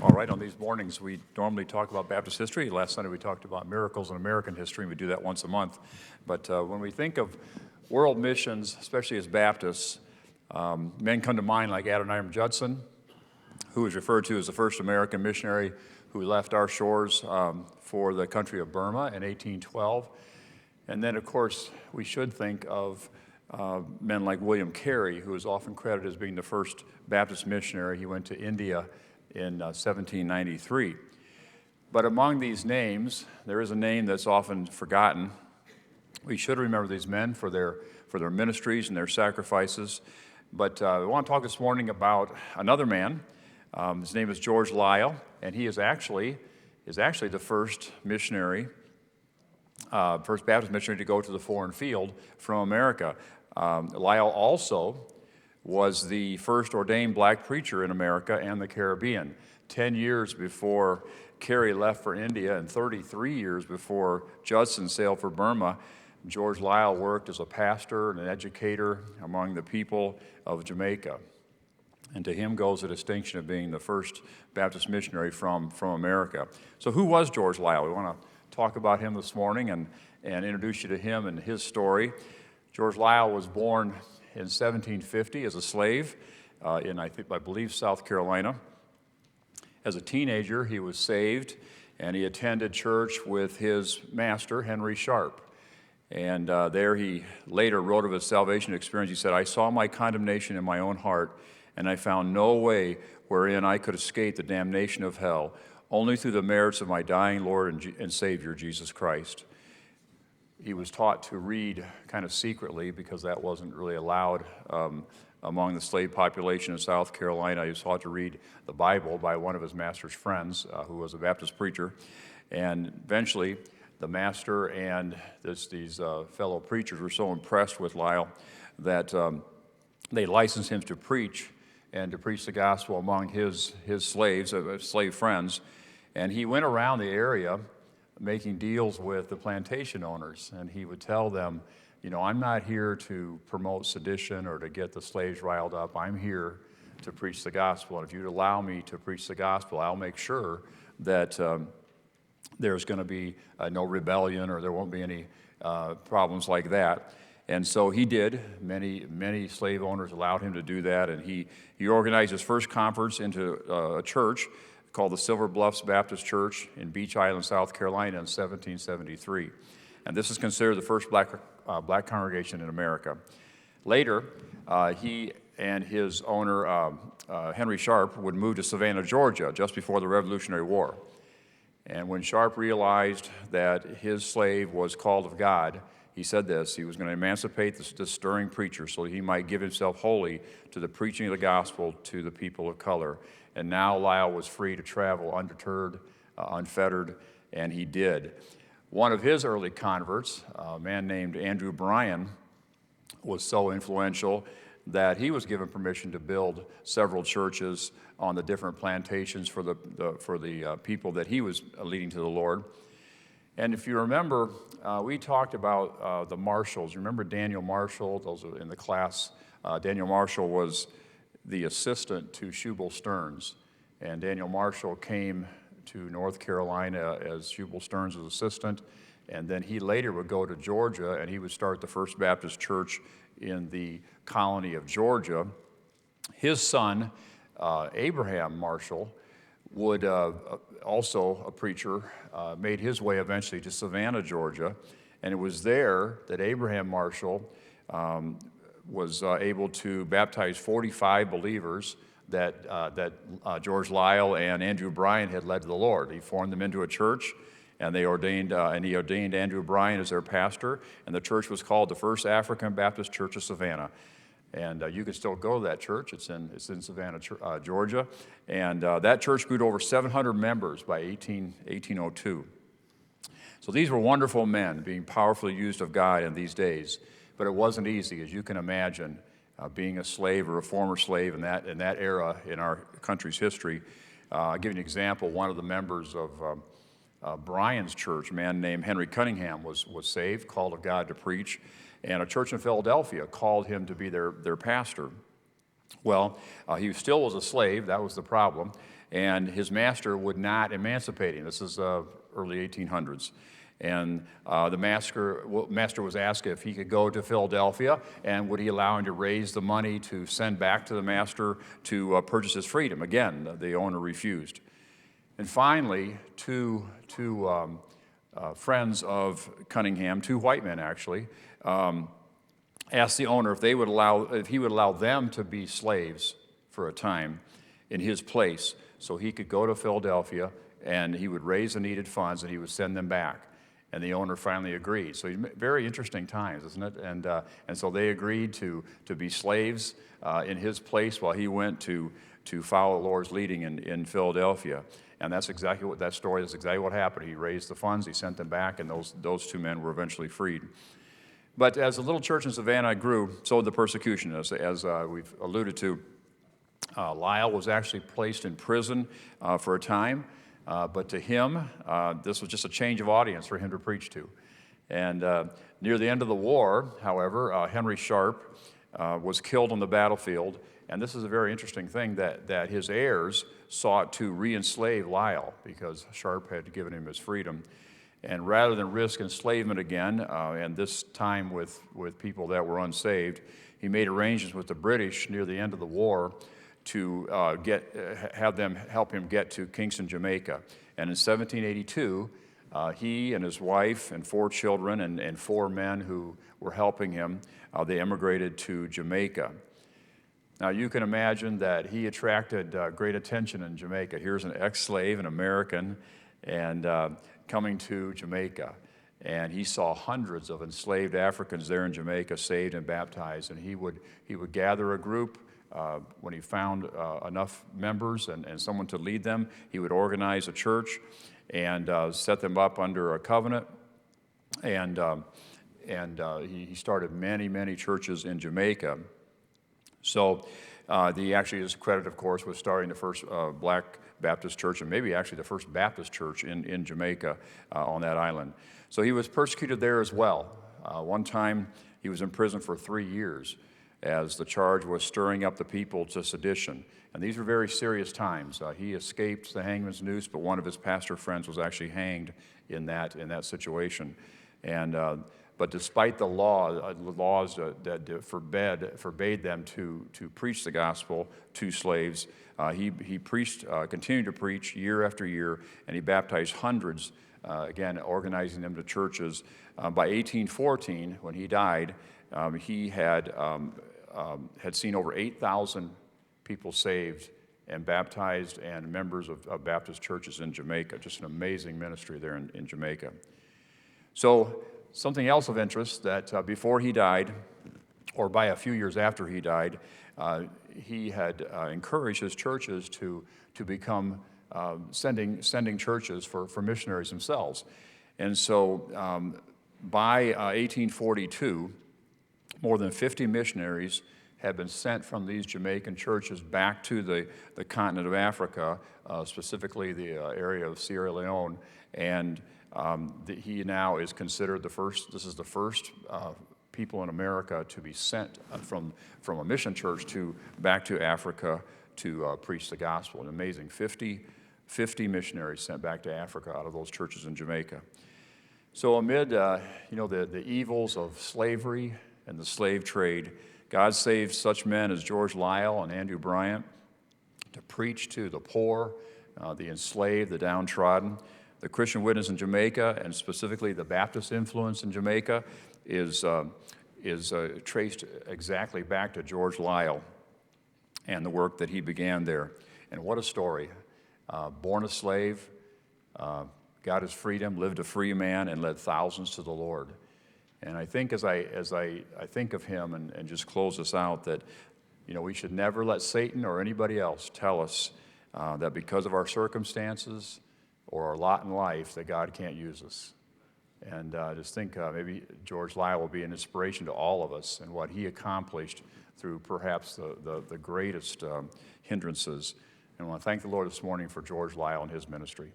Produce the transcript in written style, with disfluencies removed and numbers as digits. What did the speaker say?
All right, on these mornings, we normally talk about Baptist history. Last Sunday, we talked about miracles in American history, and we do that once a month. But when we think of world missions, especially as Baptists, men come to mind like Adoniram Judson, who is referred to as the first American missionary who left our shores for the country of Burma in 1812. And then, of course, we should think of men like William Carey, who is often credited as being the first Baptist missionary. He went to India in 1793. But among these names, there is a name that's often forgotten. We should remember these men for their ministries and their sacrifices. But I want to talk this morning about another man. His name is George Leile, and he is actually the first missionary, first Baptist missionary to go to the foreign field from America. Leile also was the first ordained black preacher in America and the Caribbean. 10 years before Carey left for India and 33 years before Judson sailed for Burma, George Leile worked as a pastor and an educator among the people of Jamaica. And to him goes the distinction of being the first Baptist missionary from America. So who was George Leile? We want to talk about him this morning and introduce you to him and his story. George Leile was born in 1750 as a slave in, I believe, South Carolina. As a teenager, he was saved, and he attended church with his master, Henry Sharp. And there he later wrote of his salvation experience. He said, "I saw my condemnation in my own heart, and I found no way wherein I could escape the damnation of hell, only through the merits of my dying Lord and Savior, Jesus Christ." He was taught to read kind of secretly because that wasn't really allowed among the slave population in South Carolina. He was taught to read the Bible by one of his master's friends who was a Baptist preacher. And eventually, the master and these fellow preachers were so impressed with Leile that they licensed him to preach and to preach the gospel among his slaves, slave friends. And he went around the area making deals with the plantation owners, and he would tell them, I'm not here to promote sedition or to get the slaves riled up. I'm here to preach the gospel, and if you'd allow me to preach the gospel, I'll make sure that there's going to be no rebellion or there won't be any problems like that. And so he did. Many slave owners allowed him to do that, and he organized his first conference into a church called the Silver Bluffs Baptist Church in Beach Island, South Carolina in 1773. And this is considered the first black congregation in America. Later, he and his owner, Henry Sharp, would move to Savannah, Georgia, just before the Revolutionary War. And when Sharp realized that his slave was called of God, he said this: he was going to emancipate this stirring preacher so he might give himself wholly to the preaching of the gospel to the people of color. And now Leile was free to travel undeterred, unfettered, and he did. One of his early converts, a man named Andrew Bryan, was so influential that he was given permission to build several churches on the different plantations for the people that he was leading to the Lord. And if you remember, we talked about the Marshalls. You remember Daniel Marshall? Those are in the class. Daniel Marshall was the assistant to Shubal Stearns. And Daniel Marshall came to North Carolina as Shubal Stearns' assistant. And then he later would go to Georgia, and he would start the First Baptist Church in the colony of Georgia. His son, Abraham Marshall, would also a preacher, made his way eventually to Savannah, Georgia. And it was there that Abraham Marshall was able to baptize 45 believers that George Leile and Andrew Bryan had led to the Lord. He formed them into a church, and he ordained Andrew Bryan as their pastor, and the church was called the First African Baptist Church of Savannah. And you can still go to that church. It's in Savannah, Georgia. And that church grew to over 700 members by 1802. So these were wonderful men being powerfully used of God in these days. But it wasn't easy, as you can imagine, being a slave or a former slave in that era in our country's history. I'll give you an example. One of the members of Bryan's church, a man named Henry Cunningham, was saved, called of God to preach. And a church in Philadelphia called him to be their pastor. Well, he still was a slave. That was the problem. And his master would not emancipate him. This is early 1800s. And the master was asked if he could go to Philadelphia, and would he allow him to raise the money to send back to the master to purchase his freedom. Again, the owner refused. And finally, two friends of Cunningham, two white men actually, asked the owner if he would allow them to be slaves for a time in his place, so he could go to Philadelphia and he would raise the needed funds and he would send them back. And the owner finally agreed. So very interesting times, isn't it? And so they agreed to be slaves in his place while he went to follow the Lord's leading in Philadelphia. And that's exactly what that story is. Exactly what happened. He raised the funds, he sent them back, and those two men were eventually freed. But as the little church in Savannah grew, so did the persecution, as we've alluded to. Leile was actually placed in prison for a time, but to him, this was just a change of audience for him to preach to. And near the end of the war, however, Henry Sharp was killed on the battlefield, and this is a very interesting thing, that his heirs sought to re-enslave Leile because Sharp had given him his freedom. And rather than risk enslavement again, and this time with people that were unsaved, he made arrangements with the British near the end of the war to have them help him get to Kingston, Jamaica. And in 1782, he and his wife and 4 children and 4 men who were helping him, they emigrated to Jamaica. Now, you can imagine that he attracted great attention in Jamaica. Here's an ex-slave, an American, and coming to Jamaica. And he saw hundreds of enslaved Africans there in Jamaica saved and baptized. And he would gather a group when he found enough members and someone to lead them. He would organize a church and set them up under a covenant. And he started many churches in Jamaica. So he actually is credited, of course, with starting the first black Baptist church, and maybe actually the first Baptist church in Jamaica on that island. So he was persecuted there as well. One time he was in prison for 3 years as the charge was stirring up the people to sedition. And these were very serious times. He escaped the hangman's noose, but one of his pastor friends was actually hanged in that situation. And but despite the laws that forbade them to preach the gospel to slaves, he preached, continued to preach year after year, and he baptized hundreds, again, organizing them to churches. By 1814, when he died, he had seen over 8,000 people saved and baptized and members of Baptist churches in Jamaica. Just an amazing ministry there in Jamaica. So something else of interest, that before he died, or by a few years after he died, he had encouraged his churches to become sending churches for missionaries themselves. And so by 1842, more than 50 missionaries had been sent from these Jamaican churches back to the continent of Africa, specifically the area of Sierra Leone. And he now is considered the first people in America to be sent from a mission church back to Africa to preach the gospel. An amazing 50 missionaries sent back to Africa out of those churches in Jamaica. So amid the evils of slavery and the slave trade, God saved such men as George Leile and Andrew Bryant to preach to the poor, the enslaved, the downtrodden. The Christian witness in Jamaica, and specifically the Baptist influence in Jamaica, is traced exactly back to George Leile and the work that he began there. And what a story. Born a slave, got his freedom, lived a free man, and led thousands to the Lord. And I think as I think of him and just close this out, that we should never let Satan or anybody else tell us that because of our circumstances or our lot in life that God can't use us. And just think maybe George Leile will be an inspiration to all of us and what he accomplished through perhaps the greatest hindrances. And I want to thank the Lord this morning for George Leile and his ministry.